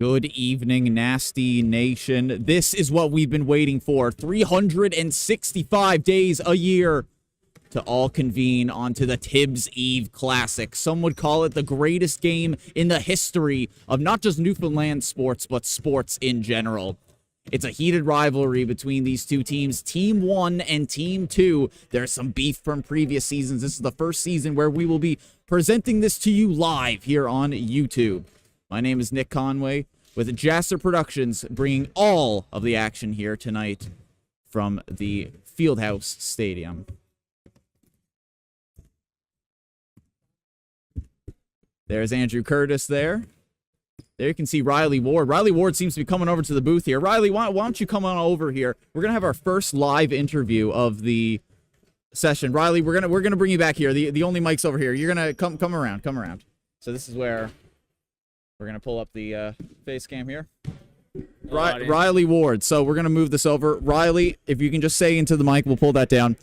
Good evening, Nasty Nation. This is what we've been waiting for. 365 days a year to all convene onto the Tibbs Eve Classic. Some would call it the greatest game in the history of not just Newfoundland sports, but sports in general. It's a heated rivalry between these two teams, Team 1 and Team 2. There's some beef from previous seasons. This is the first season where we will be presenting this to you live here on YouTube. My name is Nick Conway with Jasser Productions, bringing all of the action here tonight from the Fieldhouse Stadium. There's Andrew Curtis there. There you can see Riley Ward. Riley Ward seems to be coming over to the booth here. Riley, why don't you come on over here? We're going to have our first live interview of the session. Riley, we're gonna bring you back here. The only mic's over here. You're going to come around. So this is where we're going to pull up the face cam here. Riley Ward. So we're going to move this over. Riley, if you can just say into the mic, we'll pull that down.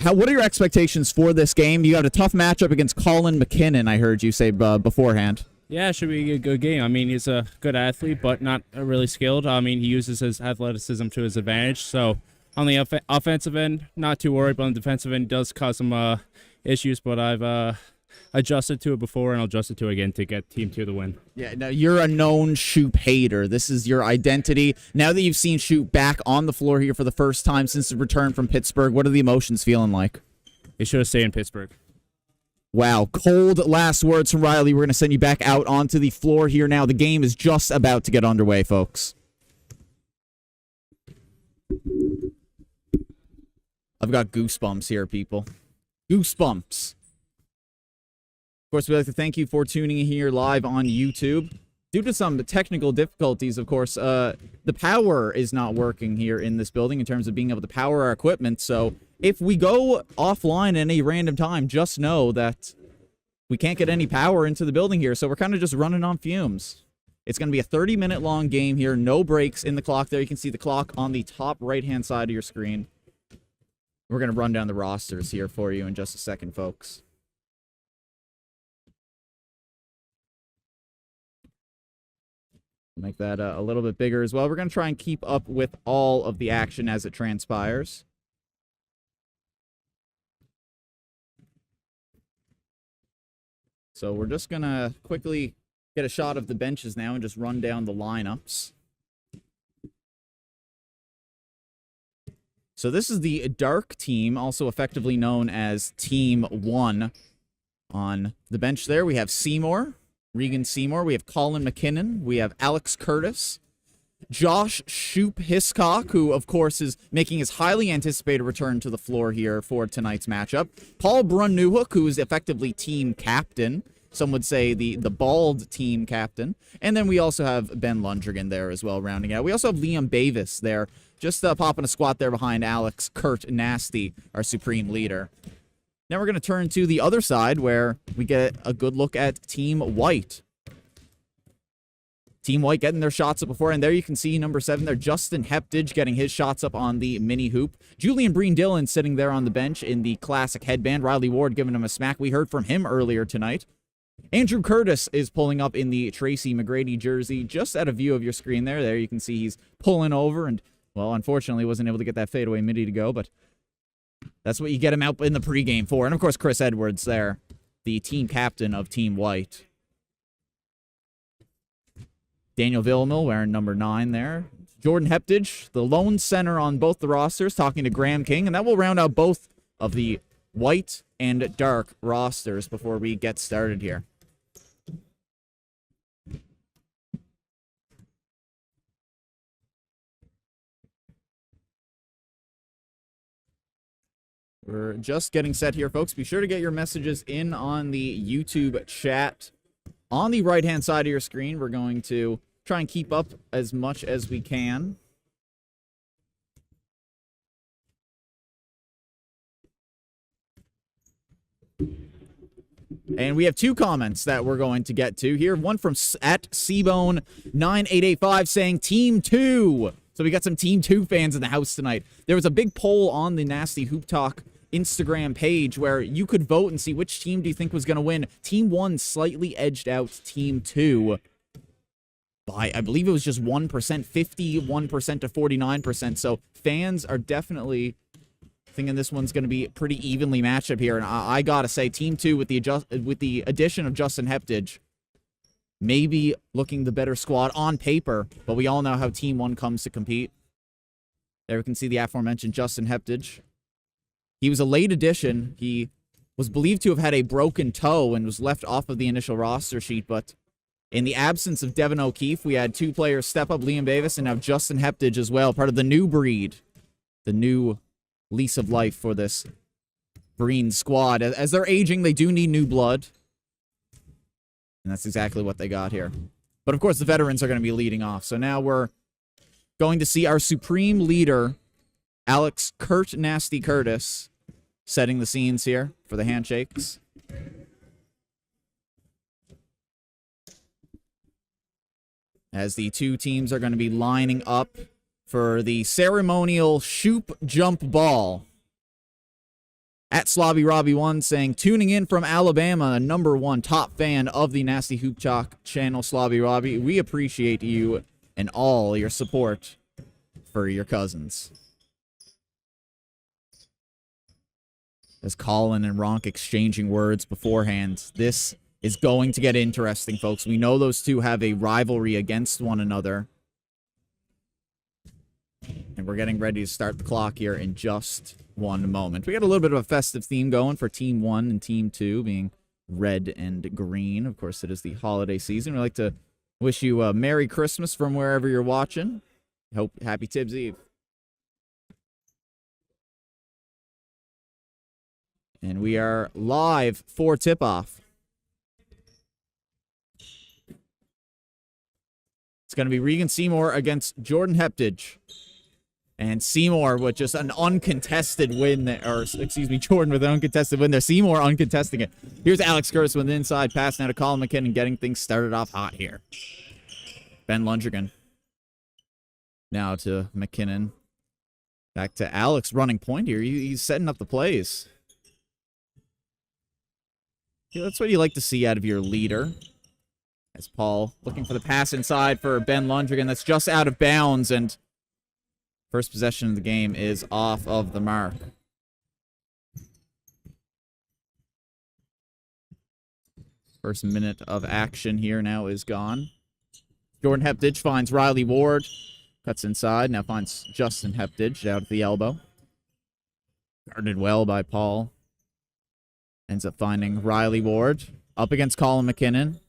What are your expectations for this game? You got a tough matchup against Colin McKinnon, I heard you say beforehand. Yeah, it should be a good game. I mean, he's a good athlete, but not really skilled. I mean, he uses his athleticism to his advantage. So on the offensive end, not too worried, but on the defensive end, it does cause some issues. But I've adjusted to it before, and I'll adjust it to it again to get Team 2 the win. Yeah, now you're a known Shoop hater. This is your identity. Now that you've seen Shoop back on the floor here for the first time since the return from Pittsburgh, what are the emotions feeling like? He should have stayed in Pittsburgh. Wow, cold last words from Riley. We're going to send you back out onto the floor here now. The game is just about to get underway, folks. I've got goosebumps here, people. Goosebumps. Of course, we'd like to thank you for tuning in here live on YouTube. Due to some technical difficulties, of course, the power is not working here in this building in terms of being able to power our equipment. So if we go offline at any random time, just know that we can't get any power into the building here. So we're kind of just running on fumes. It's going to be a 30-minute long game here. No breaks in the clock there. You can see the clock on the top right-hand side of your screen. We're going to run down the rosters here for you in just a second, folks. Make that a little bit bigger as well. We're going to try and keep up with all of the action as it transpires. So we're just going to quickly get a shot of the benches now and just run down the lineups. So this is the dark team, also effectively known as Team 1. On the bench there, we have Seymour. Regan Seymour, we have Colin McKinnon, we have Alex Curtis, Josh Shoop Hiscock, who, of course, is making his highly anticipated return to the floor here for tonight's matchup, Paul Brun-Newhook, who is effectively team captain, some would say the bald team captain, and then we also have Ben Lundrigan there as well, rounding out. We also have Liam Bavis there, just popping a squat there behind Alex Kurt Nasty, our supreme leader. Now we're going to turn to the other side where we get a good look at Team White. Team White getting their shots up before, and there you can see number 7 there, Justin Heptidge getting his shots up on the mini hoop. Julian Breen-Dillon sitting there on the bench in the classic headband. Riley Ward giving him a smack. We heard from him earlier tonight. Andrew Curtis is pulling up in the Tracy McGrady jersey, just at a view of your screen there. There you can see he's pulling over, and, well, unfortunately wasn't able to get that fadeaway midi to go, but that's what you get him out in the pregame for. And, of course, Chris Edwards there, the team captain of Team White. Daniel Villamil wearing number 9 there. Jordan Heptidge, the lone center on both the rosters, talking to Graham King. And that will round out both of the white and dark rosters before we get started here. We're just getting set here, folks. Be sure to get your messages in on the YouTube chat. On the right-hand side of your screen, we're going to try and keep up as much as we can. And we have 2 comments that we're going to get to here. One from @Cbone9885 saying Team 2. So we got some Team 2 fans in the house tonight. There was a big poll on the Nasty Hoop Talk Instagram page where you could vote and see which team do you think was going to win. Team 1 slightly edged out Team 2. by, I believe it was just 1%, 51% to 49%. So fans are definitely thinking this one's going to be pretty evenly matched up here. And I got to say, Team 2 with the addition of Justin Heptage, maybe looking the better squad on paper, but we all know how Team 1 comes to compete. There we can see the aforementioned Justin Heptage. He was a late addition. He was believed to have had a broken toe and was left off of the initial roster sheet, but in the absence of Devin O'Keefe, we had 2 players step up, Liam Davis, and now Justin Heptage as well, part of the new breed, the new lease of life for this Breen squad. As they're aging, they do need new blood, and that's exactly what they got here. But of course, the veterans are going to be leading off, so now we're going to see our supreme leader, Alex Kurt Nasty Curtis, setting the scenes here for the handshakes. As the 2 teams are going to be lining up for the ceremonial Shoop Jump Ball. At Slobby Robbie 1 saying, tuning in from Alabama, #1 top fan of the Nasty Hoop Chalk channel, Slobby Robbie. We appreciate you and all your support for your cousins. As Colin and Ronk exchanging words beforehand, this is going to get interesting, folks. We know those 2 have a rivalry against one another. And we're getting ready to start the clock here in just one moment. We got a little bit of a festive theme going for Team 1 and Team 2, being red and green. Of course, it is the holiday season. We'd like to wish you a Merry Christmas from wherever you're watching. Happy Tibbs Eve. And we are live for tip-off. It's going to be Regan Seymour against Jordan Heptage. And Seymour with just an uncontested win there, or excuse me, Jordan with an uncontested win there. Seymour uncontesting it. Here's Alex Curtis with an inside pass now to Colin McKinnon, getting things started off hot here. Ben Lundgren. Now to McKinnon. Back to Alex running point here. He's setting up the plays. Yeah, that's what you like to see out of your leader. As Paul looking for the pass inside for Ben Lundgren. That's just out of bounds, and first possession of the game is off of the mark. First minute of action here now is gone. Jordan Heptage finds Riley Ward. Cuts inside. Now finds Justin Heptage out at the elbow. Guarded well by Paul. Ends up finding Riley Ward. Up against Colin McKinnon.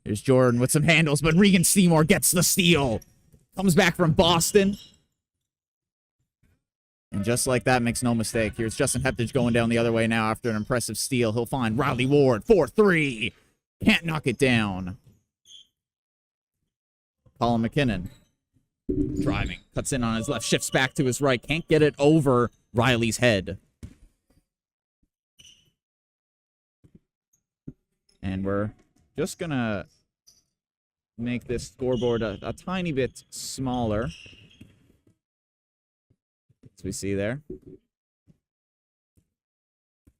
Here's Jordan with some handles, but Regan Seymour gets the steal. Comes back from Boston. And just like that, makes no mistake. Here's Justin Heptage going down the other way now after an impressive steal. He'll find Riley Ward. 4-3. Can't knock it down. Colin McKinnon. Driving. Cuts in on his left. Shifts back to his right. Can't get it over Riley's head. And we're just going to make this scoreboard a tiny bit smaller. As we see there.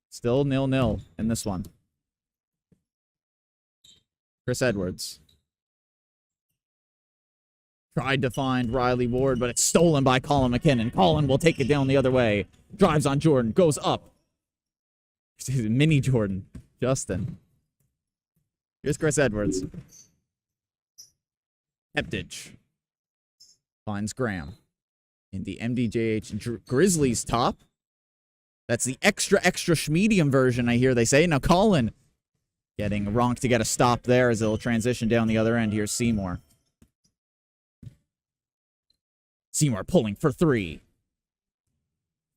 Still 0-0 in this one. Chris Edwards. Tried to find Riley Ward, but it's stolen by Colin McKinnon. Colin will take it down the other way. Drives on Jordan. Goes up. Mini Jordan. Justin. Here's Chris Edwards. Heptage. Finds Graham. In the MDJH Grizzlies top. That's the extra medium version, I hear they say. Now Colin getting Ronk to get a stop there as it'll transition down the other end. Here's Seymour. Seymour pulling for 3.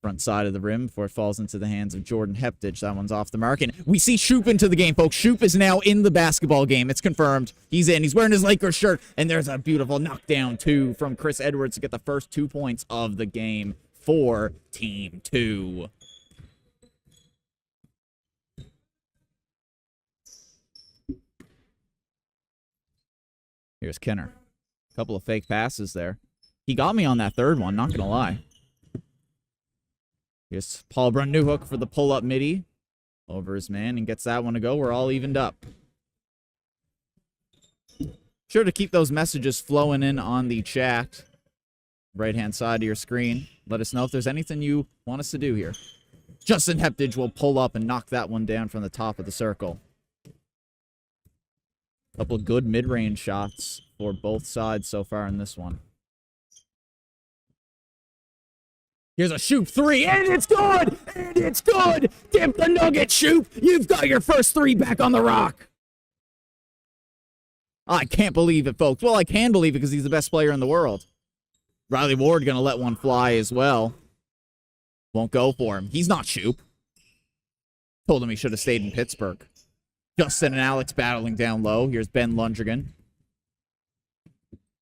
Front side of the rim before it falls into the hands of Jordan Heptage. That one's off the mark. And we see Shoop into the game, folks. Shoop is now in the basketball game. It's confirmed. He's in. He's wearing his Lakers shirt. And there's a beautiful knockdown, too, from Chris Edwards to get the first 2 points of the game for Team 2. Here's Kenner. A couple of fake passes there. He got me on that third one, not going to lie. Here's Paul Brun Newhook for the pull-up midi. Over his man and gets that one to go. We're all evened up. Sure to keep those messages flowing in on the chat. Right-hand side of your screen. Let us know if there's anything you want us to do here. Justin Heptage will pull up and knock that one down from the top of the circle. Couple of good mid-range shots for both sides so far in this one. Here's a Shoop 3, and it's good! And it's good! Dip the nugget, Shoop! You've got your first 3 back on the rock! I can't believe it, folks. Well, I can believe it because he's the best player in the world. Riley Ward gonna let one fly as well. Won't go for him. He's not Shoop. Told him he should have stayed in Pittsburgh. Justin and Alex battling down low. Here's Ben Lundgren.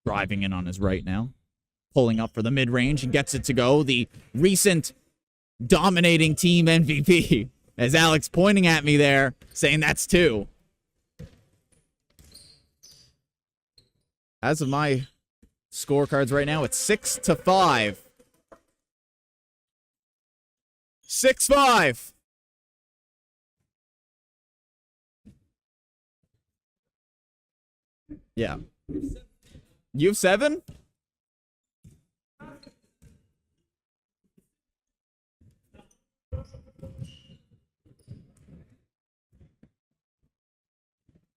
Driving in on his right now. Pulling up for the mid-range and gets it to go. The recent dominating team MVP. As Alex pointing at me there, saying that's 2. As of my scorecards right now, it's 6-5. 6-5. Yeah. You have 7?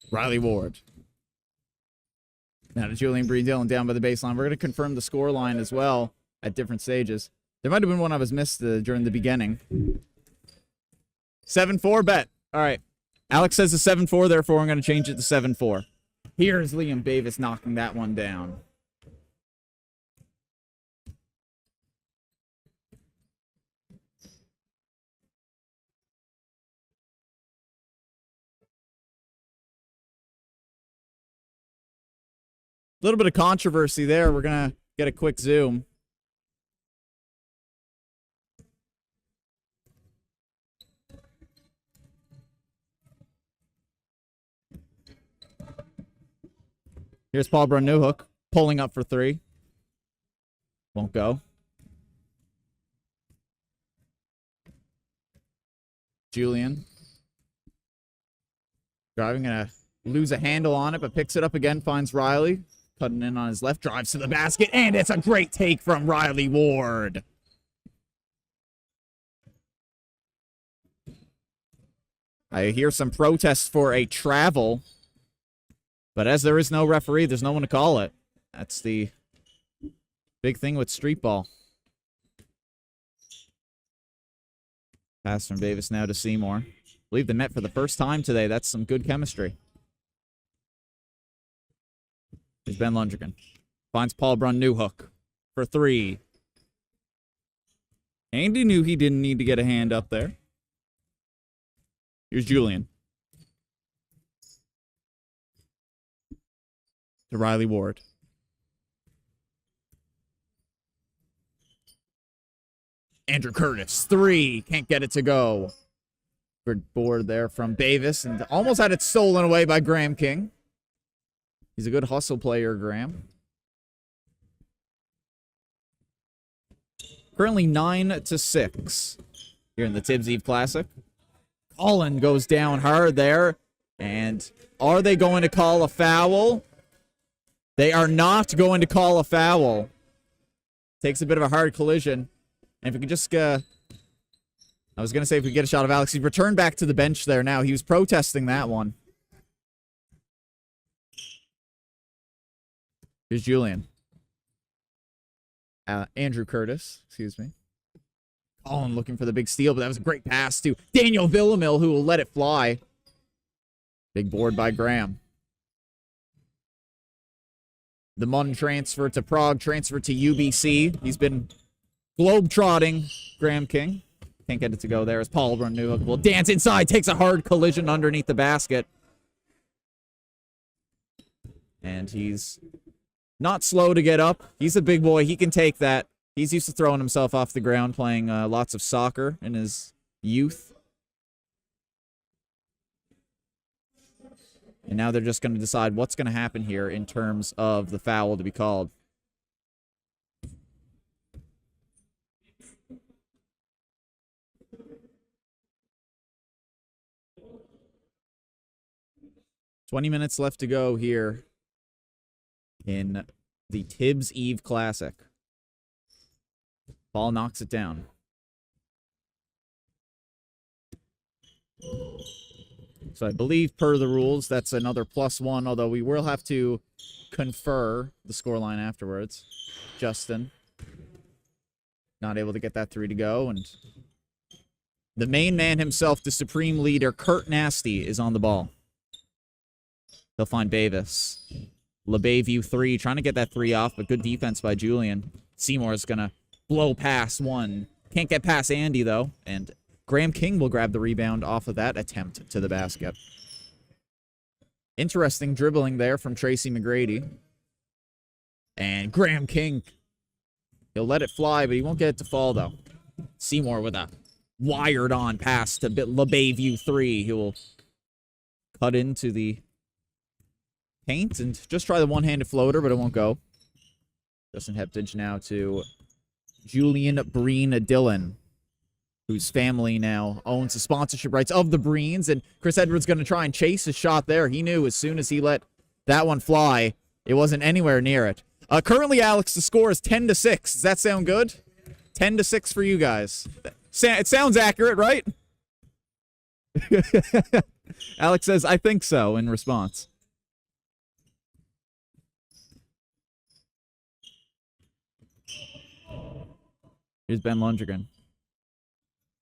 Riley Ward. Now to Julian Breedillon down by the baseline. We're going to confirm the score line as well at different stages. There might have been one I was missed during the beginning. 7-4 bet. All right. Alex says it's 7-4, therefore I'm going to change it to 7-4. Here's Liam Davis knocking that one down. A little bit of controversy there. We're going to get a quick zoom. Here's Paul Brun Newhook pulling up for 3. Won't go. Julian. Driving, gonna lose a handle on it, but picks it up again, finds Riley. Cutting in on his left, drives to the basket, and it's a great take from Riley Ward. I hear some protests for a travel. But as there is no referee, there's no one to call it. That's the big thing with street ball. Pass from Davis now to Seymour. Leave the net for the first time today. That's some good chemistry. Here's Ben Lundgren. Finds Paul Brun Newhook for 3. Andy knew he didn't need to get a hand up there. Here's Julian. To Riley Ward. Andrew Curtis, 3. Can't get it to go. Good board there from Davis, and almost had it stolen away by Graham King. He's a good hustle player, Graham. Currently 9-6 here in the Tibbs Eve Classic. Colin goes down hard there. And are they going to call a foul? They are not going to call a foul. Takes a bit of a hard collision. And if we could just, I was going to say if we get a shot of Alex. He's returned back to the bench there now. He was protesting that one. Here's Julian. Andrew Curtis, excuse me. Colin looking for the big steal, but that was a great pass to Daniel Villamil, who will let it fly. Big board by Graham. The Munn transfer to Prague, transfer to UBC. He's been globe-trotting Graham King. Can't get it to go there as Paul Brun Newhook will dance inside, takes a hard collision underneath the basket. And he's not slow to get up. He's a big boy. He can take that. He's used to throwing himself off the ground, playing lots of soccer in his youth. And now they're just going to decide what's going to happen here in terms of the foul to be called. "20 minutes left to go here in the Tibbs Eve Classic. Ball knocks it down. So I believe per the rules, that's another +1, although we will have to confer the scoreline afterwards. Justin, not able to get that 3 to go, and the main man himself, the supreme leader, Kurt Nasty, is on the ball. He'll find Bavis. LeBayview 3, trying to get that 3 off, but good defense by Julian. Seymour is going to blow past one. Can't get past Andy, though, and Graham King will grab the rebound off of that attempt to the basket. Interesting dribbling there from Tracy McGrady. And Graham King, he'll let it fly, but he won't get it to fall, though. Seymour with a wired-on pass to LeBayview 3. He will cut into the paint and just try the one-handed floater, but it won't go. Justin Heptage now to Julian Breen Dillon, whose family now owns the sponsorship rights of the Breens, and Chris Edwards going to try and chase his shot there. He knew as soon as he let that one fly, it wasn't anywhere near it. Currently, Alex, the score is 10-6. Does that sound good? 10-6 for you guys. It sounds accurate, right? Alex says, I think so, in response. Here's Ben Lundgren.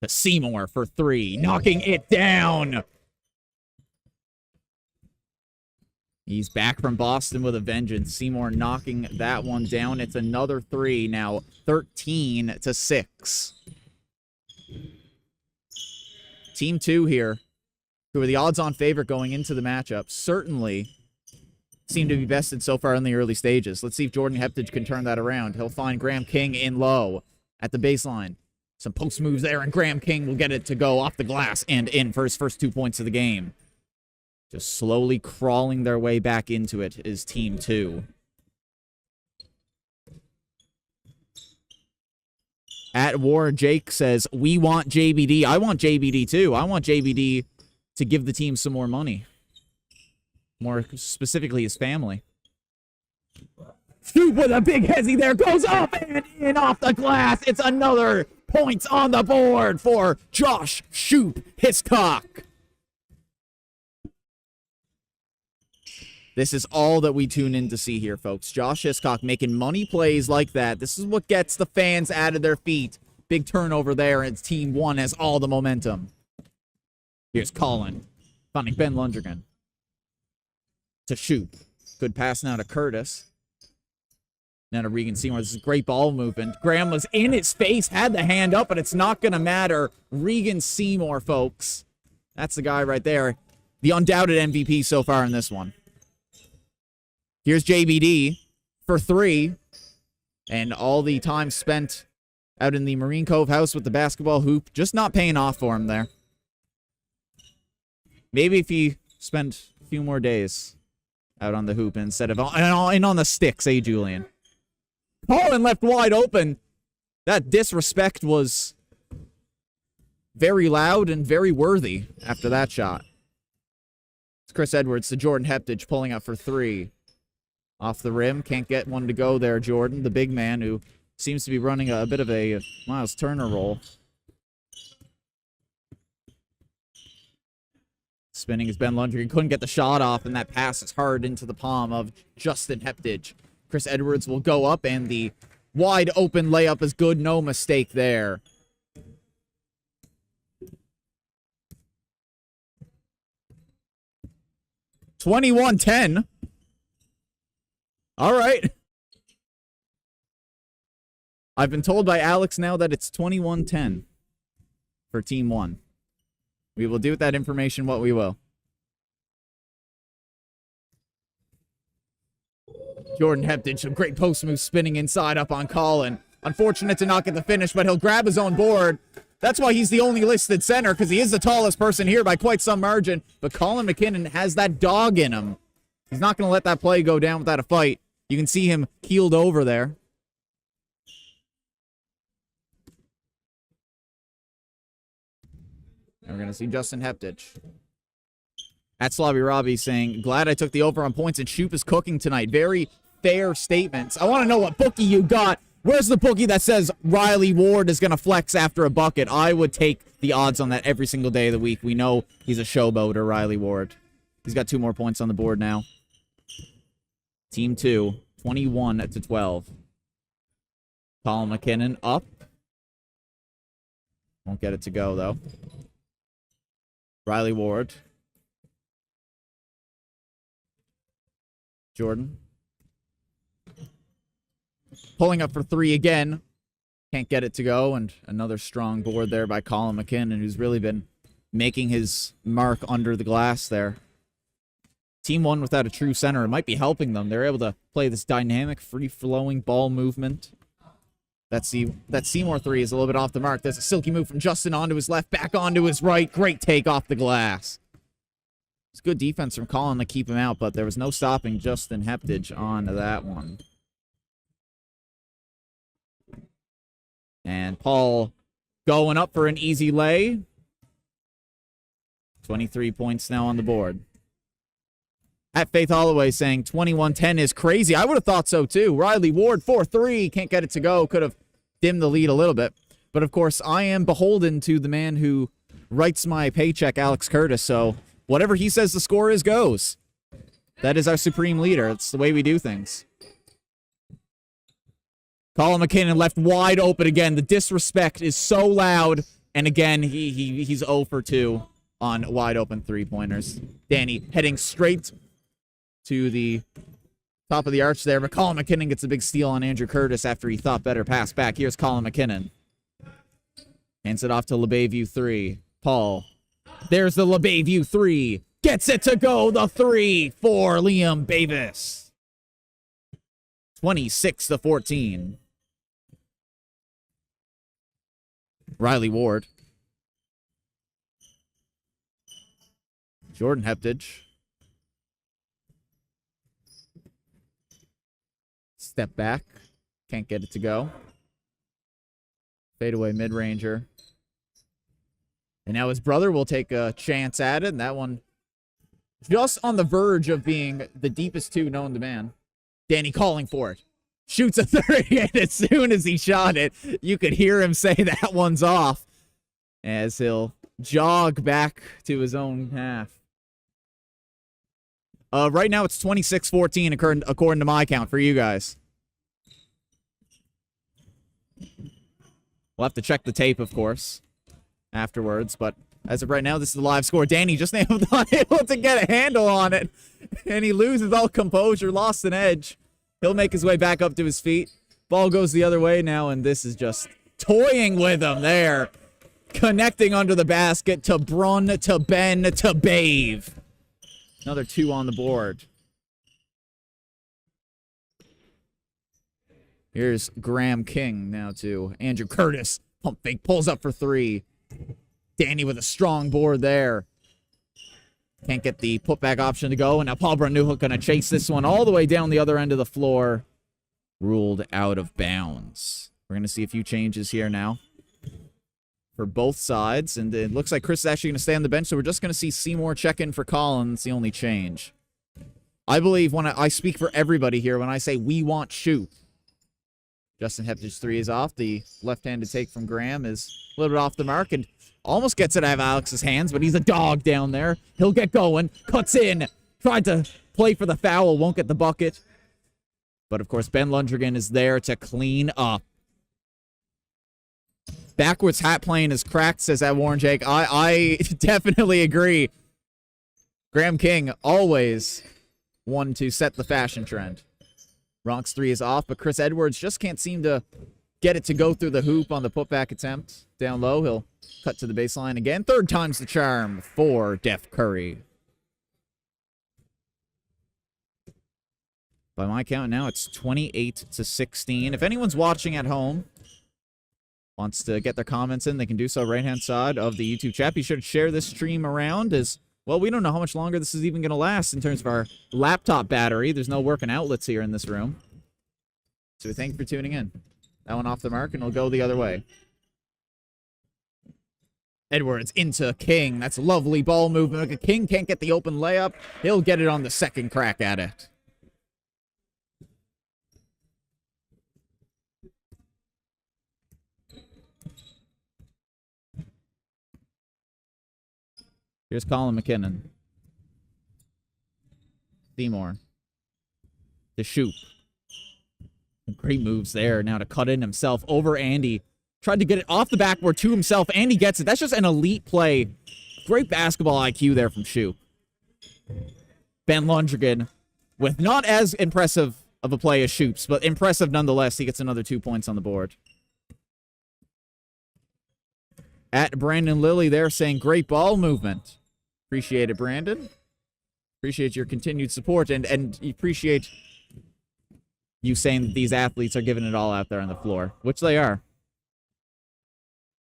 To Seymour for 3, knocking it down. He's back from Boston with a vengeance. Seymour knocking that one down. It's another 3 now, 13-6. Team 2 here, who are the odds-on favorite going into the matchup, certainly seem to be bested so far in the early stages. Let's see if Jordan Heptage can turn that around. He'll find Graham King in low at the baseline. Some post moves there, and Graham King will get it to go off the glass and in for his first 2 points of the game. Just slowly crawling their way back into it is Team 2. At War, Jake says, we want JBD. I want JBD too. I want JBD to give the team some more money. More specifically, his family. Shoot with a big hezzy there. Goes up and in off the glass. It's another points on the board for Josh Shoop Hiscock. This is all that we tune in to see here, folks. Josh Hiscock making money plays like that. This is what gets the fans out of their feet. Big turnover there, and Team 1 has all the momentum. Here's Colin, finding Ben Lundgren. To Shoop. Good pass now to Curtis. Now to Regan Seymour. This is great ball movement. Graham was in his face, had the hand up, but it's not going to matter. Regan Seymour, folks. That's the guy right there. The undoubted MVP so far in this one. Here's JBD for 3. And all the time spent out in the Marine Cove house with the basketball hoop, just not paying off for him there. Maybe if he spent a few more days out on the hoop instead of on the sticks, eh, Julian? Colin left wide open. That disrespect was very loud and very worthy after that shot. It's Chris Edwards to Jordan Heptage pulling up for 3. Off the rim. Can't get one to go there, Jordan, the big man who seems to be running a bit of a Miles Turner role. Spinning is Ben Lundgren. Couldn't get the shot off, and that pass is hard into the palm of Justin Heptage. Chris Edwards will go up, and the wide open layup is good. No mistake there. (21-10). All right. I've been told by Alex now that it's 21-10 for Team 1. We will do with that information what we will. Jordan Heptage, some great post moves spinning inside up on Colin. Unfortunate to not get the finish, but he'll grab his own board. That's why he's the only listed center, because he is the tallest person here by quite some margin. But Colin McKinnon has that dog in him. He's not going to let that play go down without a fight. You can see him keeled over there. And we're going to see Justin Heptage. At Slobby Robbie saying, glad I took the over on points, and Shoop is cooking tonight. Very fair statements. I want to know what bookie you got. Where's the bookie that says Riley Ward is going to flex after a bucket? I would take the odds on that every single day of the week. We know he's a showboater, Riley Ward. He's got 2 more points on the board now. Team 2, 21-12. Colin McKinnon up. Won't get it to go, though. Riley Ward. Jordan. Pulling up for 3 again. Can't get it to go. And another strong board there by Colin McKinnon, who's really been making his mark under the glass there. Team 1 without a true center. It might be helping them. They're able to play this dynamic, free-flowing ball movement. That Seymour 3 is a little bit off the mark. There's a silky move from Justin onto his left, back onto his right. Great take off the glass. It's good defense from Colin to keep him out, but there was no stopping Justin Heptage on that one. And Paul going up for an easy lay. 23 points now on the board. At Faith Holloway saying 21-10 is crazy. I would have thought so too. Riley Ward 4-3. Can't get it to go. Could have dimmed the lead a little bit. But of course, I am beholden to the man who writes my paycheck, Alex Curtis. So whatever he says the score is goes. That is our supreme leader. It's the way we do things. Colin McKinnon left wide open again. The disrespect is so loud. And again, he's 0 for 2 on wide open 3-pointers. Danny heading straight to the top of the arch there. But Colin McKinnon gets a big steal on Andrew Curtis after he thought better pass back. Here's Colin McKinnon. Hands it off to LeBayview 3. Paul. There's the LeBayview 3. Gets it to go. The 3 for Liam Bavis. 26-14. Riley Ward. Jordan Heptage. Step back. Can't get it to go. Fadeaway mid-ranger. And now his brother will take a chance at it. And that one just on the verge of being the deepest 2 known to man. Danny calling for it. Shoots a 30, and as soon as he shot it, you could hear him say that one's off as he'll jog back to his own half. Right now, it's 26-14 according to my count for you guys. We'll have to check the tape, of course, afterwards, but as of right now, this is the live score. Danny just not able to get a handle on it, and he loses all composure, lost an edge. He'll make his way back up to his feet. Ball goes the other way now, and this is just toying with him there. Connecting under the basket to Brun, to Ben, to Bave. Another 2 on the board. Here's Graham King now to Andrew Curtis. Pump fake, pulls up for 3. Danny with a strong board there. Can't get the putback option to go. And now Paul Brun-Newhook going to chase this one all the way down the other end of the floor. Ruled out of bounds. We're going to see a few changes here now for both sides. And it looks like Chris is actually going to stay on the bench. So we're just going to see Seymour check in for Collins. The only change. I believe when I speak for everybody here when I say we want shoot. Justin Heptage's 3 is off. The left-handed take from Graham is a little bit off the mark. And almost gets it out of Alex's hands, but he's a dog down there. He'll get going. Cuts in. Tried to play for the foul. Won't get the bucket. But, of course, Ben Lundgren is there to clean up. Backwards hat plane is cracked, says that Warren Jake. I definitely agree. Graham King, always one to set the fashion trend. Ronk's 3 is off, but Chris Edwards just can't seem to get it to go through the hoop on the putback attempt. Down low, he'll cut to the baseline again. 3rd time's the charm for Def Curry. By my count now, it's 28-16. If anyone's watching at home, wants to get their comments in, they can do so right-hand side of the YouTube chat. Be sure to share this stream around as, well, we don't know how much longer this is even going to last in terms of our laptop battery. There's no working outlets here in this room. So thank you for tuning in. That one off the mark, and it'll go the other way. Edwards into King. That's lovely ball movement. King can't get the open layup. He'll get it on the second crack at it. Here's Colin McKinnon. Seymour. To Shoop. Great moves there. Now to cut in himself over Andy. Tried to get it off the backboard to himself. Andy gets it. That's just an elite play. Great basketball IQ there from Shoop. Ben Lundgren with not as impressive of a play as Shoop's, but impressive nonetheless. He gets another 2 points on the board. At Brandon Lilly there saying great ball movement. Appreciate it, Brandon. Appreciate your continued support and appreciate you saying that these athletes are giving it all out there on the floor, which they are.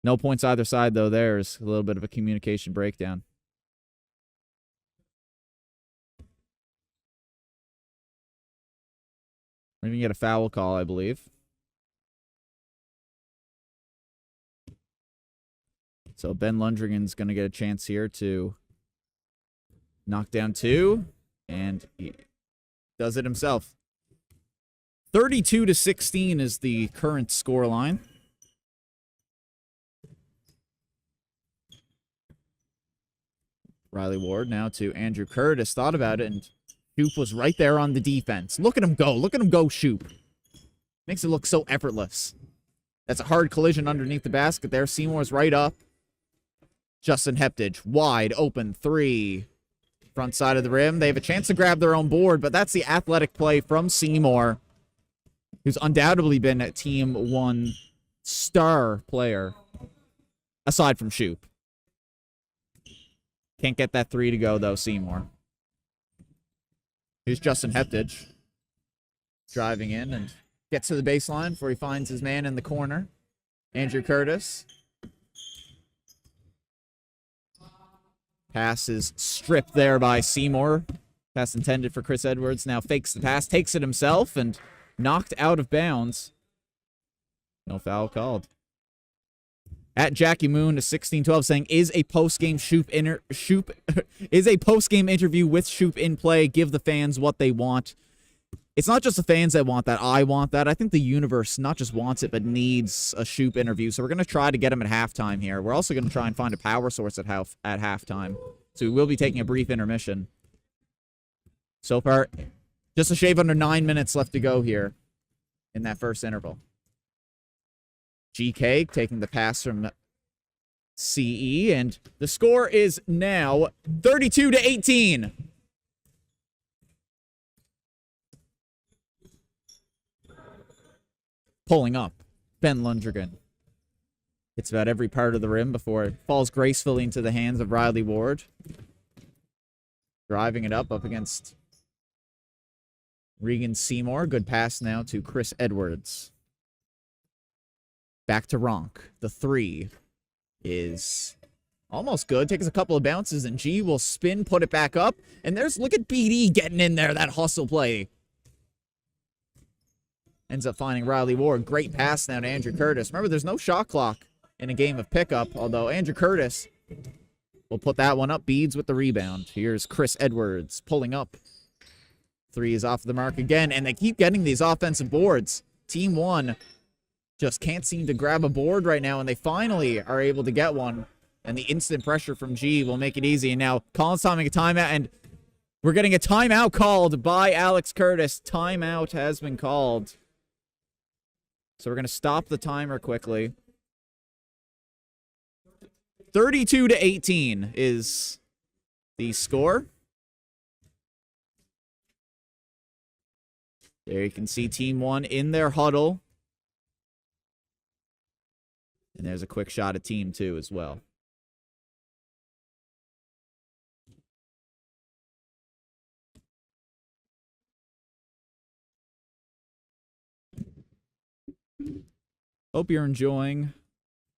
No points either side, though. There's a little bit of a communication breakdown. We're going to get a foul call, I believe. So Ben Lundgren's going to get a chance here to knock down 2, and he does it himself. 32-16 is the current score line. Riley Ward now to Andrew Curtis. Thought about it, and Shoop was right there on the defense. Look at him go. Look at him go, Shoop. Makes it look so effortless. That's a hard collision underneath the basket there. Seymour's right up. Justin Heptidge, wide open 3. Front side of the rim. They have a chance to grab their own board, but that's the athletic play from Seymour, who's undoubtedly been a Team 1 star player, aside from Shoop. Can't get that 3 to go, though, Seymour. Here's Justin Heptidge. Driving in and gets to the baseline before he finds his man in the corner. Andrew Curtis. Pass is stripped there by Seymour. Pass intended for Chris Edwards. Now fakes the pass, takes it himself, and knocked out of bounds. No foul called. At Jackie Moon to 1612 saying, is a post-game is a post-game interview with Shoop in play. Give the fans what they want. It's not just the fans that want that. I want that. I think the universe not just wants it, but needs a Shoop interview. So we're going to try to get him at halftime here. We're also going to try and find a power source at halftime. So we will be taking a brief intermission. So far, just a shave under 9 minutes left to go here in that first interval. GK taking the pass from CE, and the score is now 32-18. Pulling up, Ben Lundgren. Hits about every part of the rim before it falls gracefully into the hands of Riley Ward. Driving it up against Regan Seymour. Good pass now to Chris Edwards. Back to Ronk. The 3 is almost good. Takes a couple of bounces, and G will spin, put it back up. And look at BD getting in there, that hustle play. Ends up finding Riley Ward. Great pass now to Andrew Curtis. Remember, there's no shot clock in a game of pickup, although Andrew Curtis will put that one up. Beads with the rebound. Here's Chris Edwards pulling up. 3 is off the mark again, and they keep getting these offensive boards. Team 1 just can't seem to grab a board right now, and they finally are able to get one. And the instant pressure from G will make it easy. And now Colin's timing a timeout, and we're getting a timeout called by Alex Curtis. Timeout has been called. So we're going to stop the timer quickly. 32-18 is the score. There you can see Team 1 in their huddle. And there's a quick shot at Team 2 as well. Hope you're enjoying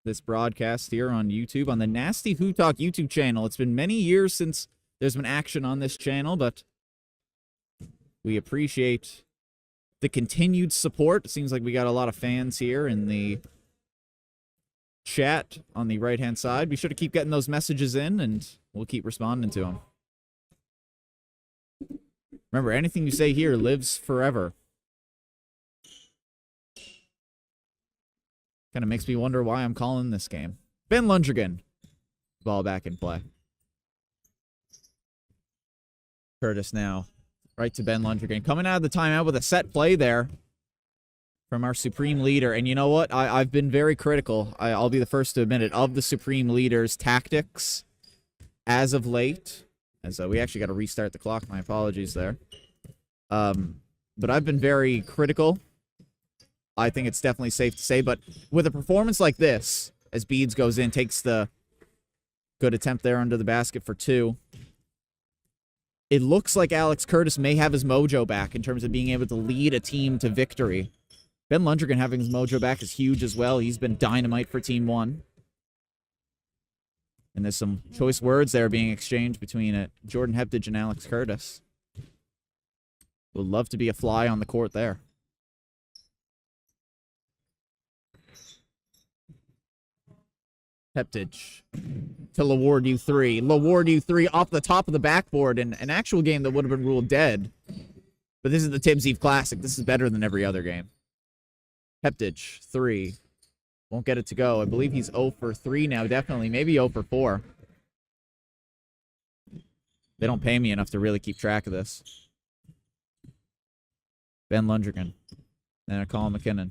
this broadcast here on YouTube, on the Nasty Who Talk YouTube channel. It's been many years since there's been action on this channel, but we appreciate the continued support. It seems like we got a lot of fans here in the chat on the right-hand side. Be sure to keep getting those messages in, and we'll keep responding to them. Remember, anything you say here lives forever. Kind of makes me wonder why I'm calling this game. Ben Lundgren. Ball back in play. Curtis now. Right to Ben Lundgren. Coming out of the timeout with a set play there from our Supreme Leader. And you know what? I've been very critical, I'll be the first to admit it, of the Supreme Leader's tactics as of late. As we actually got to restart the clock. My apologies there. But I've been very critical. I think it's definitely safe to say. But with a performance like this, as Beads goes in, takes the good attempt there under the basket for 2. It looks like Alex Curtis may have his mojo back in terms of being able to lead a team to victory. Ben Lundgren having his mojo back is huge as well. He's been dynamite for Team 1. And there's some choice words there being exchanged between Jordan Heptage and Alex Curtis. Would love to be a fly on the court there. Heptage to Lawardew 3. Lawardew 3 off the top of the backboard in an actual game that would have been ruled dead. But this is the Tibbs Eve Classic. This is better than every other game. Heptage 3. Won't get it to go. I believe he's 0 for 3 now, definitely. Maybe 0 for 4. They don't pay me enough to really keep track of this. Ben Lundgren. And Colin McKinnon.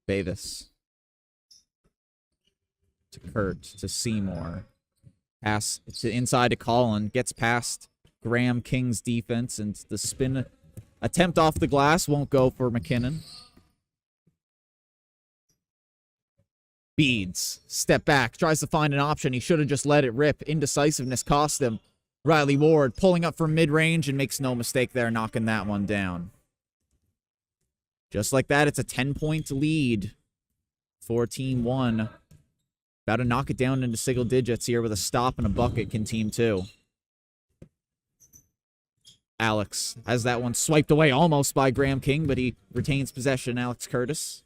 Davis. To Kurt. To Seymour. Pass to inside to Colin. Gets past Graham King's defense. And the spin attempt off the glass won't go for McKinnon. Beads. Step back. Tries to find an option. He should have just let it rip. Indecisiveness cost him. Riley Ward pulling up from mid-range and makes no mistake there, knocking that one down. Just like that, it's a 10-point lead for Team 1. About to knock it down into single digits here with a stop and a bucket can Team 2. Alex has that one swiped away almost by Graham King, but he retains possession. Alex Curtis.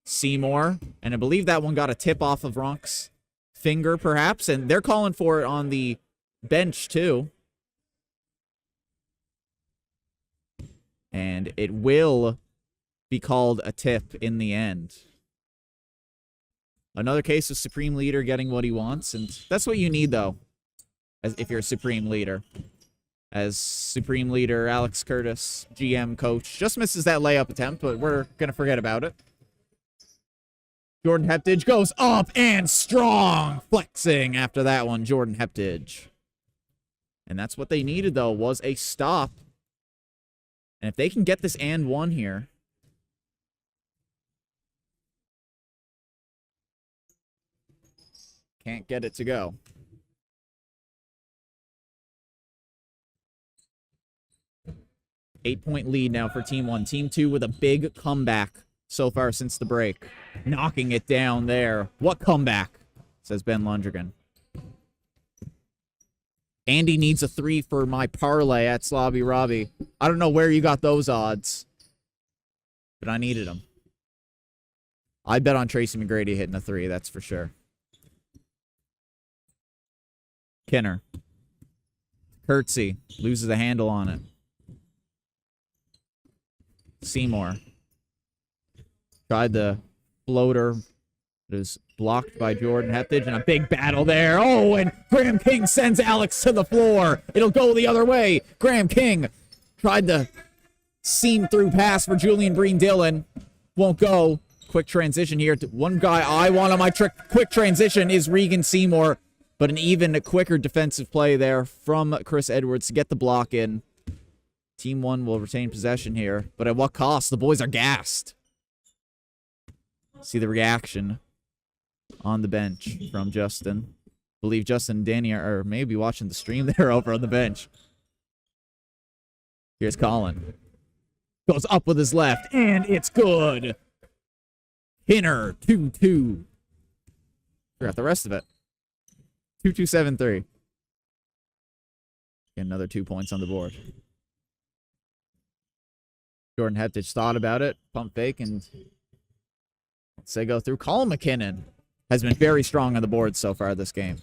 Seymour, and I believe that one got a tip off of Ronk's finger, perhaps, and they're calling for it on the bench, too. And it will be called a tip in the end. Another case of Supreme Leader getting what he wants, and that's what you need, though, as if you're a Supreme Leader. As Supreme Leader Alex Curtis, GM coach, just misses that layup attempt, but we're going to forget about it. Jordan Heptage goes up and strong. Flexing after that one, Jordan Heptage. And that's what they needed, though, was a stop. And if they can get this and one here. Can't get it to go. Eight-point lead now for Team 1. Team 2 with a big comeback so far since the break. Knocking it down there. What comeback, says Ben Lundgren. Andy needs a 3 for my parlay at Slobby Robbie. I don't know where you got those odds, but I needed them. I bet on Tracy McGrady hitting a 3, that's for sure. Kinner. Curtsy. Loses a handle on it. Seymour. Tried the floater. It is blocked by Jordan Heptage, and a big battle there. Oh, and Graham King sends Alex to the floor. It'll go the other way. Graham King tried the seam-through pass for Julian Breen-Dillon. Won't go. Quick transition here. One guy I want on my quick transition is Regan Seymour, but an even quicker defensive play there from Chris Edwards to get the block in. Team 1 will retain possession here, but at what cost? The boys are gassed. See the reaction on the bench from Justin. I believe Justin and Danny are maybe watching the stream there over on the bench. Here's Colin. Goes up with his left, and it's good. Hinner, 2-2. Forgot the rest of it. 2-2-7-3. Another 2 points on the board. Jordan Heptage thought about it. Pump fake, and let's say go through. Colin McKinnon has been very strong on the board so far this game.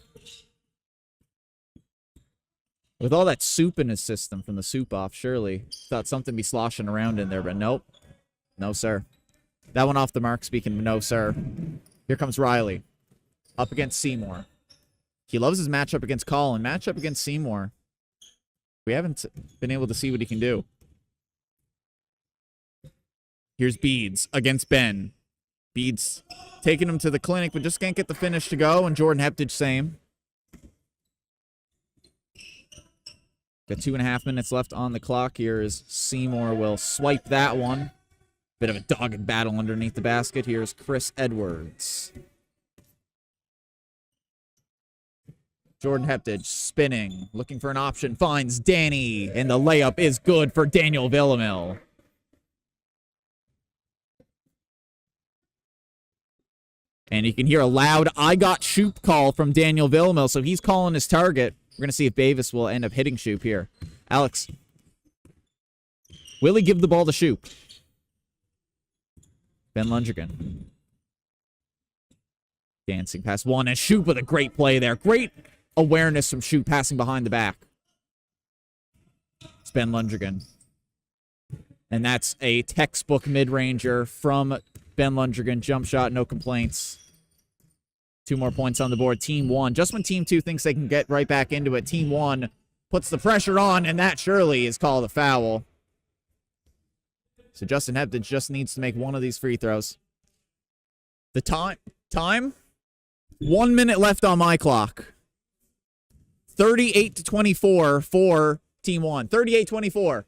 With all that soup in his system from the soup off, surely thought something be sloshing around in there, but nope. No, sir. That one off the mark, speaking of no, sir. Here comes Riley. Up against Seymour. He loves his matchup against Colin. Matchup against Seymour. We haven't been able to see what he can do. Here's Beads against Ben. Beads taking him to the clinic, but just can't get the finish to go. And Jordan Heptidge, same. Got 2.5 minutes left on the clock here as Seymour will swipe that one. Bit of a dogged battle underneath the basket. Here's Chris Edwards. Jordan Heptidge spinning, looking for an option, finds Danny, and the layup is good for Daniel Villamil. And you can hear a loud "I got Shoop" call from Daniel Villamil, so he's calling his target. We're going to see if Bavis will end up hitting Shoop here. Alex, will he give the ball to Shoop? Ben Lungergan. Dancing past one, and Shoop with a great play there. Great awareness from Shoop passing behind the back. It's Ben Lungergan. And that's a textbook mid-ranger from Ben Lungergan. Jump shot, no complaints. 2 more points on the board. Team 1. Just when Team 2 thinks they can get right back into it, Team 1 puts the pressure on, and that surely is called a foul. So Justin Heptidge just needs to make one of these free throws. The time? 1 minute left on my clock. 38-24 for Team 1. 38-24.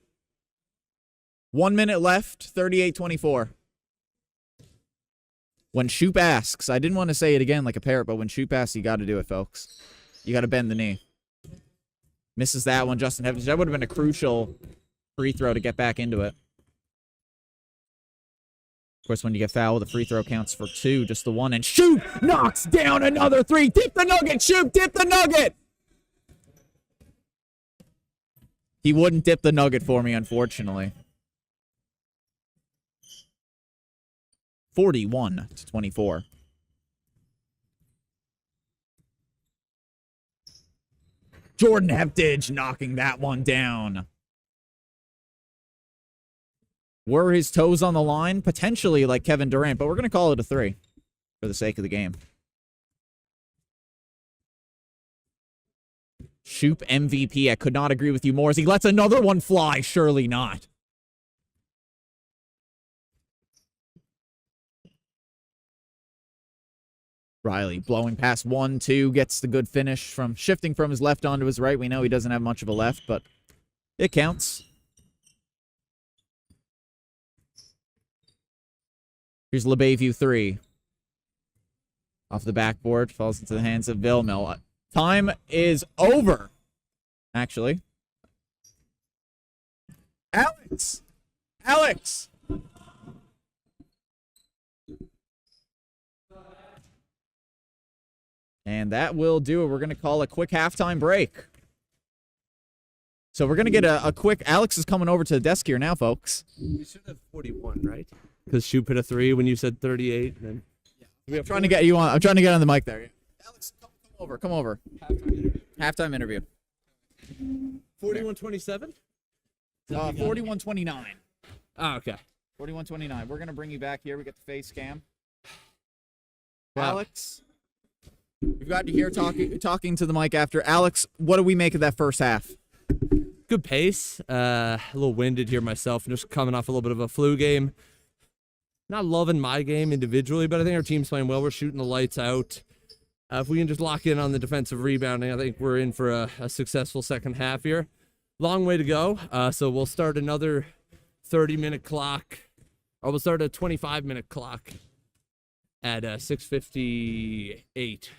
1 minute left. 38-24. When Shoop asks, I didn't want to say it again like a parrot, but when Shoop asks, you got to do it, folks. You got to bend the knee. Misses that one, Justin Heptidge. That would have been a crucial free throw to get back into it. Of course, when you get fouled, the free throw counts for 2, just the 1, and Shoop knocks down another 3. Dip the nugget, Shoop, dip the nugget. He wouldn't dip the nugget for me, unfortunately. 41-24. Jordan Heptidge knocking that one down. Were his toes on the line? Potentially like Kevin Durant, but we're going to call it a 3 for the sake of the game. Shoop MVP. I could not agree with you more as he lets another one fly. Surely not. Riley blowing past 1, 2, gets the good finish from shifting from his left onto his right. We know he doesn't have much of a left, but it counts. Here's LeBayview 3. Off the backboard, falls into the hands of Villamil. Time is over, actually. Alex! Alex! And that will do it. We're going to call a quick halftime break. So we're going to get a quick... Alex is coming over to the desk here now, folks. You should have 41, right? Because Shoop hit a 3 when you said 38. And then I'm trying to get you on. I'm trying to get on the mic there. Alex, come over. Come over. Halftime interview. 41-27? 41-29. Oh, okay. 41-29. We're going to bring you back here. We got the face cam. Wow. Alex, we've got you here talking to the mic after. Alex, what do we make of that first half? Good pace. A little winded here myself. Just coming off a little bit of a flu game. Not loving my game individually, but I think our team's playing well. We're shooting the lights out. If we can just lock in on the defensive rebounding, I think we're in for a successful second half here. Long way to go. So we'll start another 30-minute clock. Or we'll start a 25-minute clock at 6:58.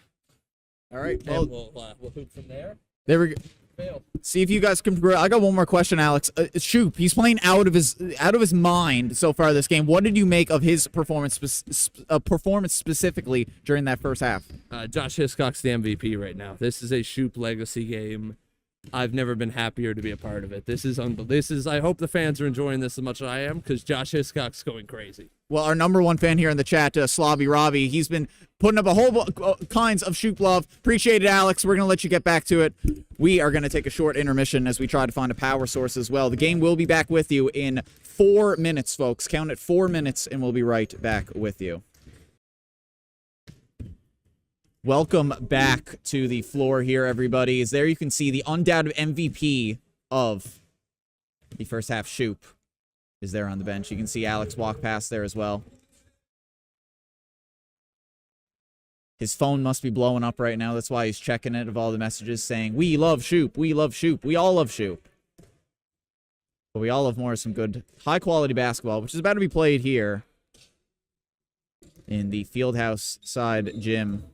All right. And we'll hoop from there. There we go. Fail. See if you guys can. I got one more question, Alex. Shoop, he's playing out of his mind so far this game. What did you make of his performance specifically during that first half? Josh Hiscock's the MVP right now. This is a Shoop legacy game. I've never been happier to be a part of it. This is I hope the fans are enjoying this as much as I am because Josh Hiscock's going crazy. Well, our number one fan here in the chat, Slavy Ravi, he's been putting up a whole kinds of Shoop love. Appreciate it, Alex. We're going to let you get back to it. We are going to take a short intermission as we try to find a power source as well. The game will be back with you in 4 minutes, folks. Count it, 4 minutes, and we'll be right back with you. Welcome back to the floor here, everybody. As there you can see the undoubted MVP of the first half, Shoop, is there on the bench. You can see Alex walk past there as well. His phone must be blowing up right now. That's why he's checking it of all the messages saying, "We love Shoop. We love Shoop. We all love Shoop." But we all love more of some good, high-quality basketball, which is about to be played here in the Fieldhouse side gym.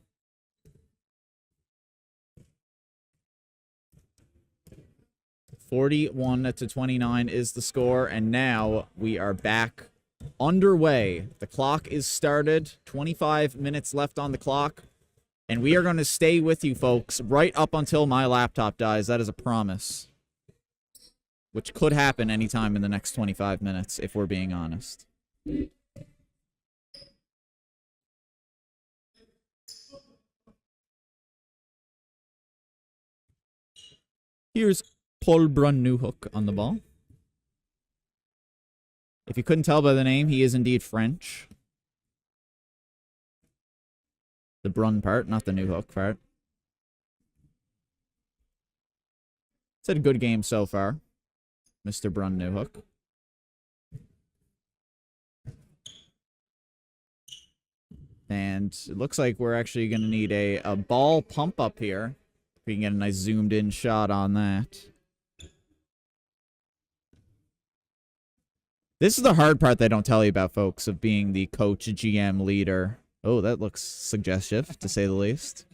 (41-29) is the score, and now we are back underway. The clock is started. 25 minutes left on the clock, and we are going to stay with you folks right up until my laptop dies. That is a promise, which could happen anytime in the next 25 minutes, if we're being honest. Here's Paul Brun-Newhook on the ball. If you couldn't tell by the name, he is indeed French. The Brun part, not the Newhook part. It's had a good game so far, Mr. Brun-Newhook. And it looks like we're actually going to need a ball pump up here. We can get a nice zoomed in shot on that. This is the hard part they don't tell you about, folks, of being the coach, GM, leader. Oh, that looks suggestive, to say the least.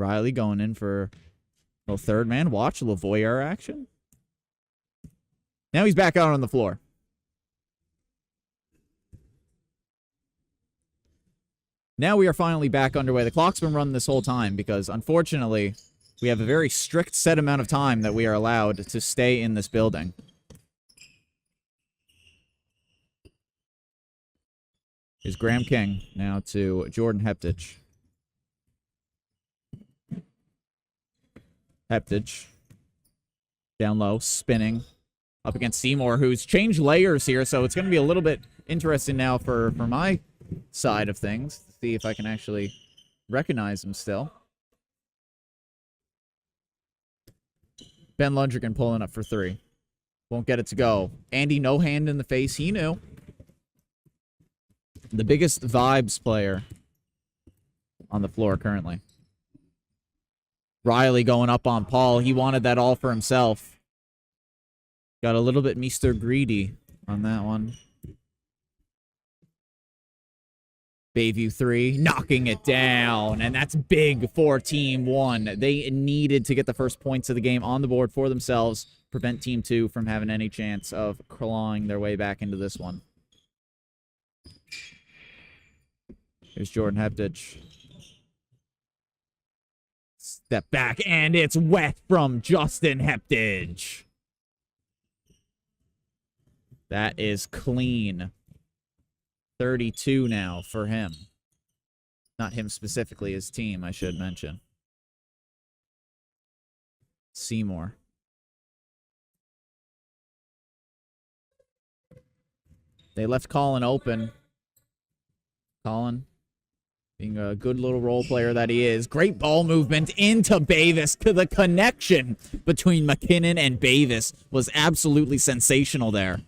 Riley going in for a little third man. Watch Lavoyer action. Now he's back out on the floor. Now we are finally back underway. The clock's been running this whole time because, unfortunately, we have a very strict set amount of time that we are allowed to stay in this building. Here's Graham King now to Jordan Heptich. Heptich. Down low, spinning. Up against Seymour, who's changed layers here, so it's going to be a little bit interesting now for my side of things. To see if I can actually recognize him still. Ben Lundgren pulling up for three. Won't get it to go. Andy, no hand in the face. He knew. The biggest vibes player on the floor currently. Riley going up on Paul. He wanted that all for himself. Got a little bit Mr. Greedy on that one. Bayview 3, knocking it down, and that's big for Team 1. They needed to get the first points of the game on the board for themselves, prevent Team 2 from having any chance of clawing their way back into this one. Here's Jordan Heptich. Step back, and it's wet from Justin Heptich. That is clean. 32 now for him. Not him specifically, his team, I should mention. Seymour. They left Colin open. Colin, being a good little role player that he is. Great ball movement into Bavis. The connection between McKinnon and Bavis was absolutely sensational there.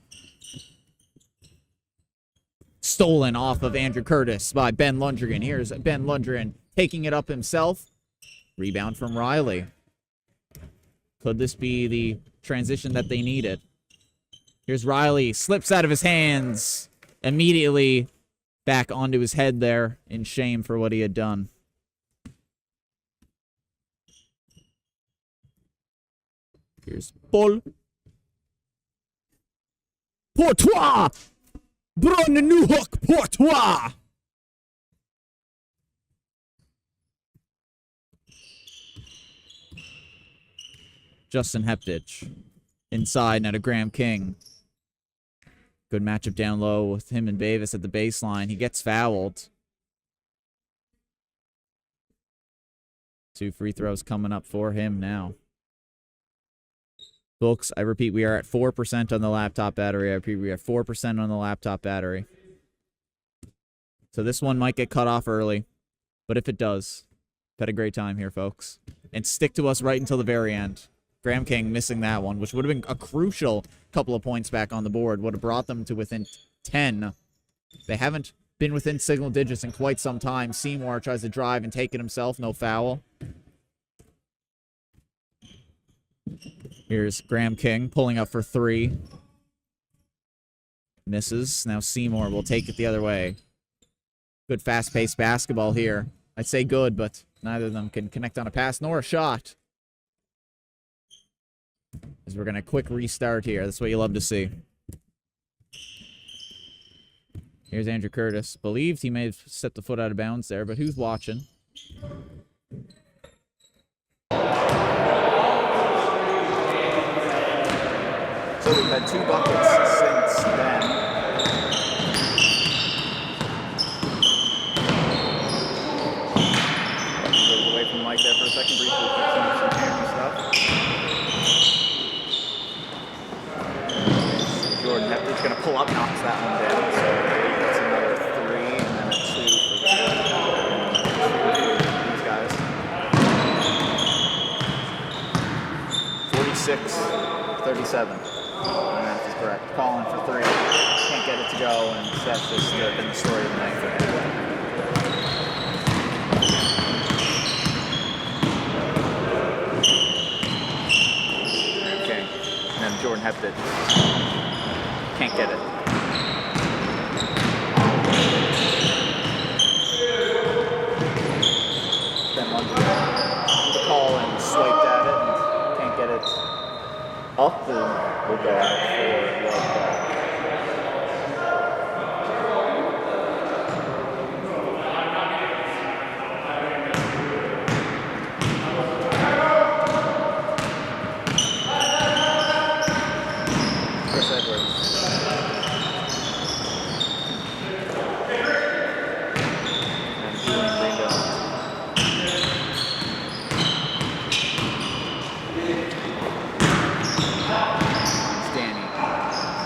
Stolen off of Andrew Curtis by Ben Lundgren. Here's Ben Lundgren taking it up himself. Rebound from Riley. Could this be the transition that they needed? Here's Riley. Slips out of his hands. Immediately back onto his head there in shame for what he had done. Here's Paul. Pour toi! Brun-Newhook, pour toi! Justin Heptich. Inside now to Graham King. Good matchup down low with him and Bavis at the baseline. He gets fouled. 2 free throws coming up for him now. Folks, I repeat, we are at 4% on the laptop battery. I repeat, we are 4% on the laptop battery. So this one might get cut off early. But if it does, had a great time here, folks. And stick to us right until the very end. Graham King missing that one, which would have been a crucial couple of points back on the board. Would have brought them to within 10. They haven't been within single digits in quite some time. Seymour tries to drive and take it himself. No foul. Here's Graham King pulling up for 3. Misses. Now Seymour will take it the other way. Good fast-paced basketball here. I'd say good, but neither of them can connect on a pass nor a shot. As we're going to quick restart here. That's what you love to see. Here's Andrew Curtis. Believed he may have stepped the foot out of bounds there, but who's watching? So we've had 2 buckets since then. Goes away from the mic there for a second, briefly fixing up some camera stuff. Jordan Hepton's going to pull up, knocks that one down. So that's another 3, and then a 2 for these guys. 46-37. My math is correct. Calling for 3. Can't get it to go, and that's just been the story of the night for him. Okay. And then Jordan Hepton. Can't get it. Then one to call and swiped at it and can't get it up, and we'll go out for white ball. Chris Edwards. And Julian Ringo.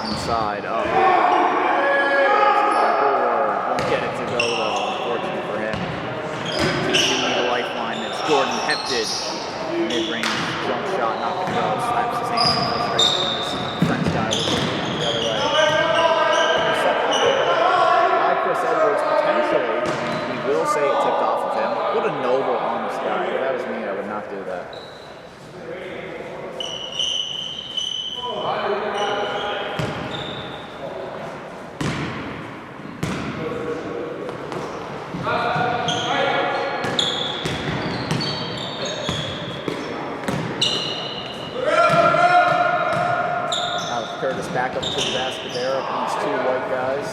Inside, up. Won't get it to go, though, unfortunate for him. Teaching me the lifeline. It's Jordan Hepton. Mid-range jump shot, not going to go. Slaps his hands in frustration. This French guy will take it the other way. By Chris Edwards, potentially, we will say it tipped off of him. What a noble, honest guy. If that was me, I would not do that. Curtis back up to the basket there, up against 2 white guys.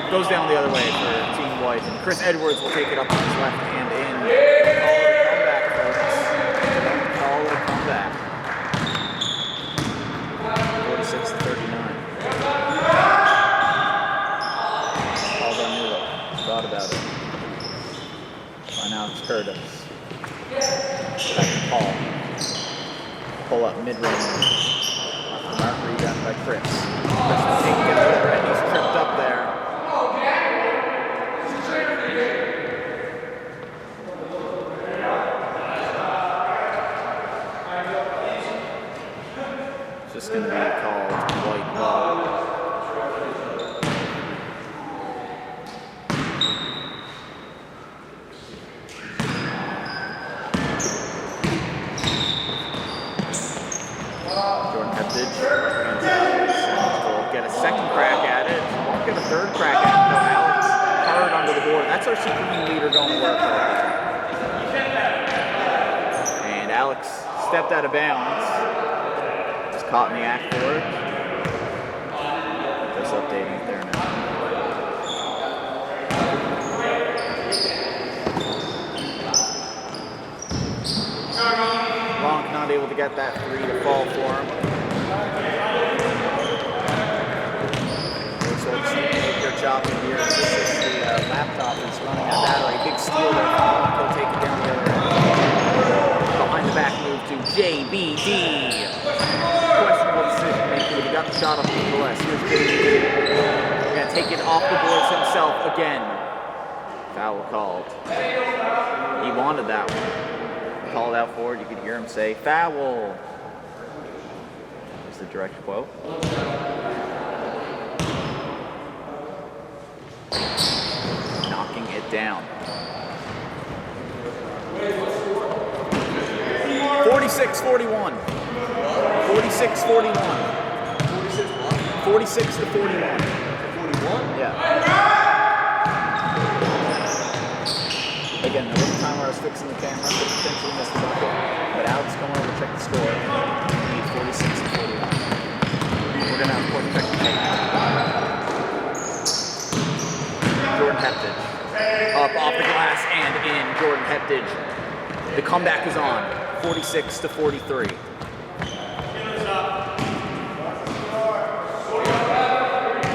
Goes down the other way for Team White, and Chris Edwards will take it up on his left hand in. Call it a comeback, folks. 46-39. Although I knew it, thought about it. By now it's Curtis. Back to Paul. Pull up mid-range. Off the mark, rebound by Chris. Chris will take it over, and he's tripped up there. It's just going to be called white ball. We'll get a second crack at it. Won't get a third crack at it, though. Alex hard under the board. That's our supreme leader going to work right there. And Alex stepped out of bounds. Was caught in the act for it. Just updating it there now. Ronk not able to get that 3 to fall for him. So it's your job here. This is the laptop is running out of battery. Big steal there. He'll take it down the other end. Behind the back move to JBD. Questionable decision making. He got got the shot up nonetheless. Here's JBD. Going to take it off the boards himself again. Foul called. He wanted that one. Called out forward. You could hear him say, foul. There's the direct quote. Knocking it down. 46-41. 46-41. 46 to 41. 41? Yeah. Again, there was a time where I was fixing the camera, so potentially missed the bucket. But Alex coming over to check the score. We need 46 to 41. We're going to have to check the tape. Jordan Heptage. Up off the glass and in. Jordan Heptage. The comeback is on. 46 to 43.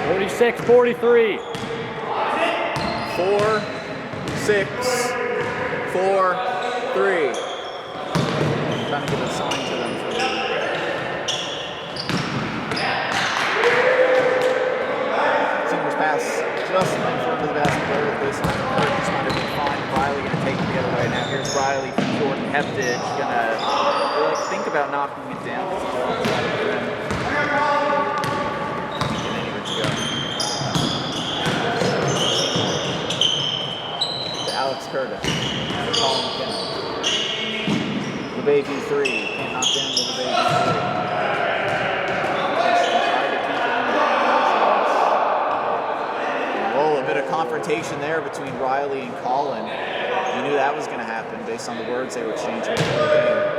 46-43. 4, 6, 4, 3. I'm trying to give a sign to them for the Seniors pass just in front of the basketball with this line. Just might have been fine. Riley going to take the other way. Now here's Riley from Jordan Heptage. Going to think about knocking it down. It's a long side of the rim. Alex Curtis. Now Colin McKinnon. The baby 3. Can't knock down the baby 3. Whoa, a bit of confrontation there between Riley and Colin. You knew that was going to happen based on the words they were exchanging before the game.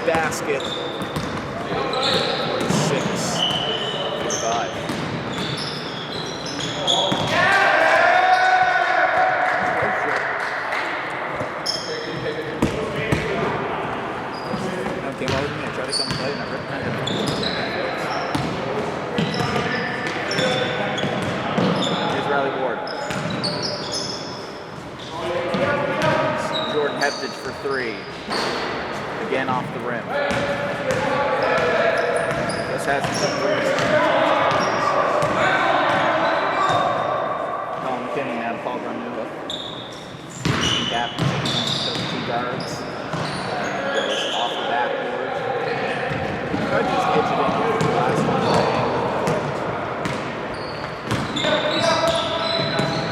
Basket. 46, 45. Came over to me, I tried to come play, and I ripped my headphones. Here's Riley Ward. Jordan Heptage for 3. Again off the rim. This has some Colin McKinney now, Paul Granula. Team captain, those 2 guards. Goes off the backboard. Tried to just edge it in here for the last one.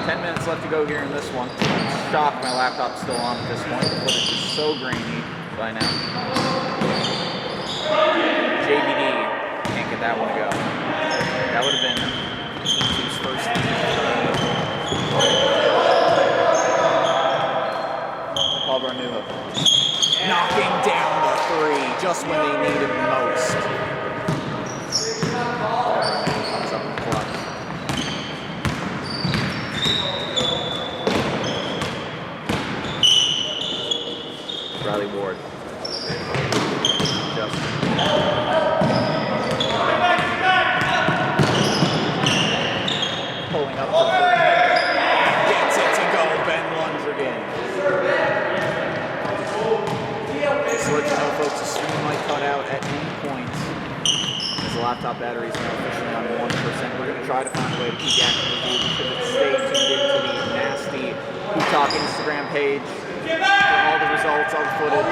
10 minutes left to go here in this one. I'm shocked my laptop's still on at this point. The footage is so grainy by now. JBD can't get that one to go. That would have been Team 2's first. Paul Barnua knocking down the 3 just when they need him most. Comes up in the clutch. Riley Ward. Justin. Pulling up for 3. Gets it to go. Ben Lundgren. Just to let you know, folks, the stream might cut out at any point as the laptop battery is now officially on 1%. We're going to try to find a way to keep the action with you. You should stay tuned into the nasty Hoop Talk Instagram page for all the results, all the footage.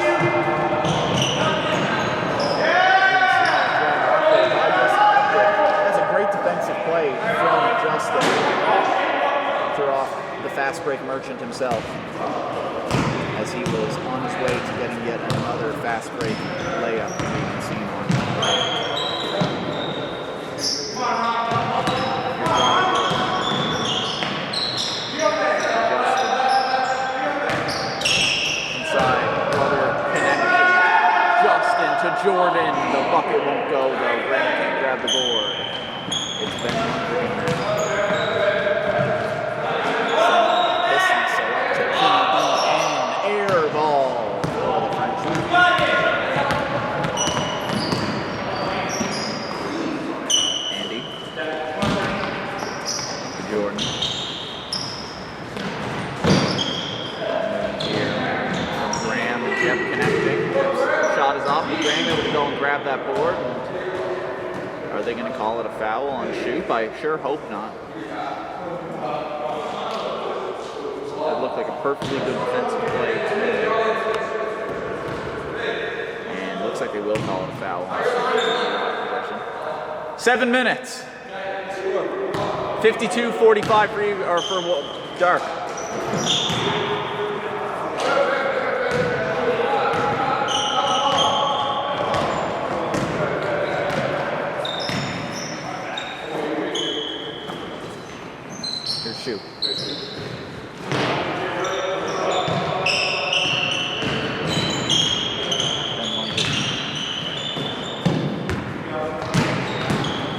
counter off the fast break merchant himself, as he was on his way to getting yet another fast break layup from Regan Seymour. Inside, brother connection. Justin to Jordan. The bucket won't go though. Graham can't grab the board. It's been wondering now. Pistons select to PBN. Air ball for the Frenchman. Andy. Jordan. Here from Graham and Jeff connecting. Shot is off, but Graham able to go and grab that board. Are they going to call it a foul on Shoop? I sure hope not. That looked like a perfectly good defensive play to me. And looks like they will call it a foul on Shoop. 7 minutes. 52-45 for Dark. Shoot.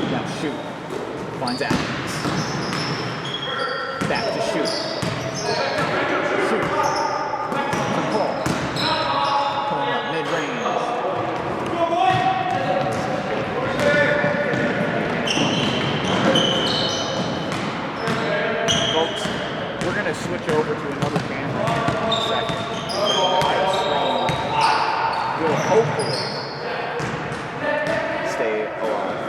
Now Shoot. Finds Alex. Back to Shoot. Shoot. To Paul. Pulling up mid-range. Folks, we're going to switch over to another camera here in a second. We'll hopefully stay alive.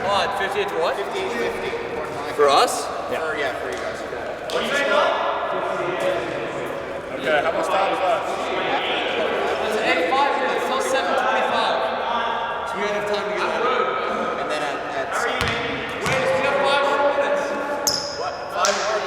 What? 58 to what? 58-50. For us? Yeah. For you guys. Okay, how much time is left? It's 5 minutes till 7:25. So we have time to get ready. And then at Wait, we have 5 more minutes. what? 5 more.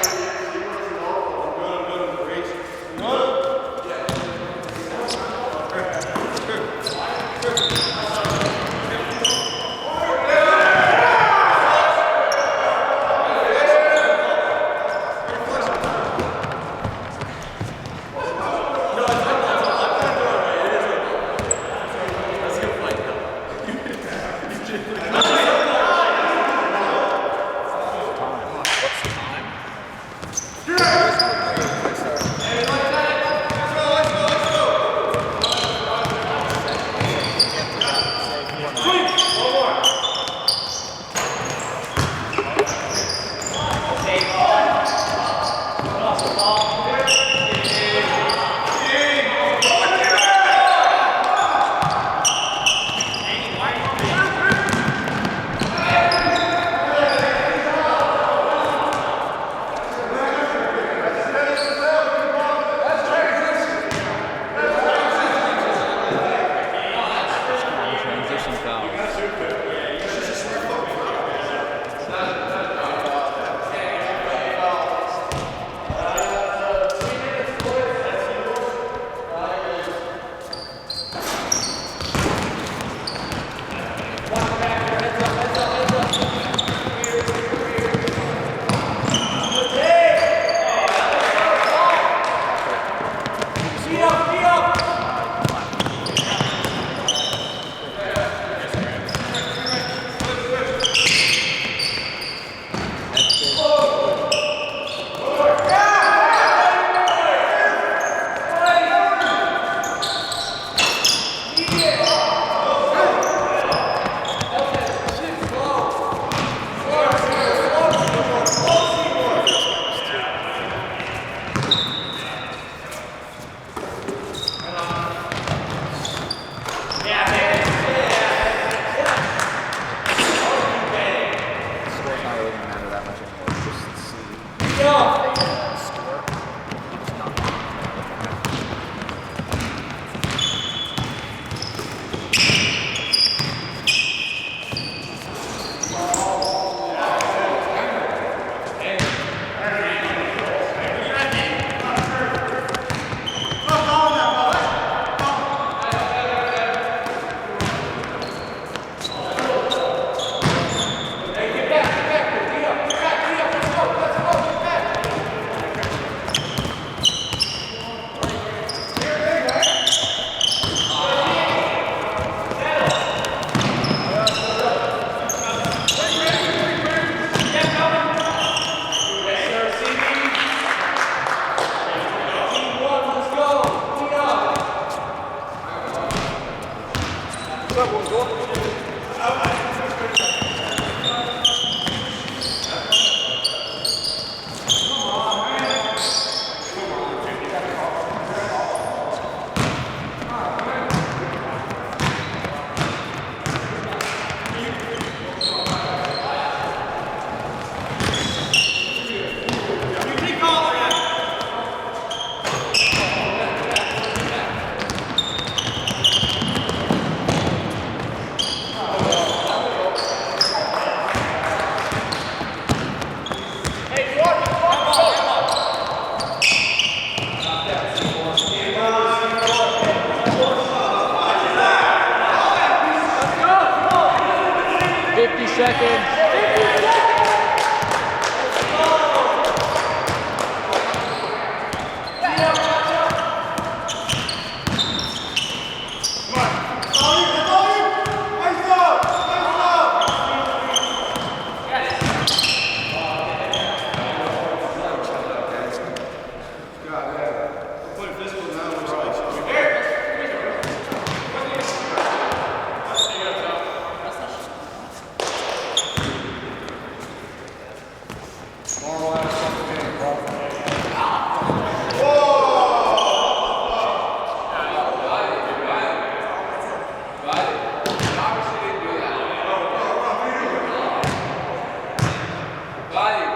Body.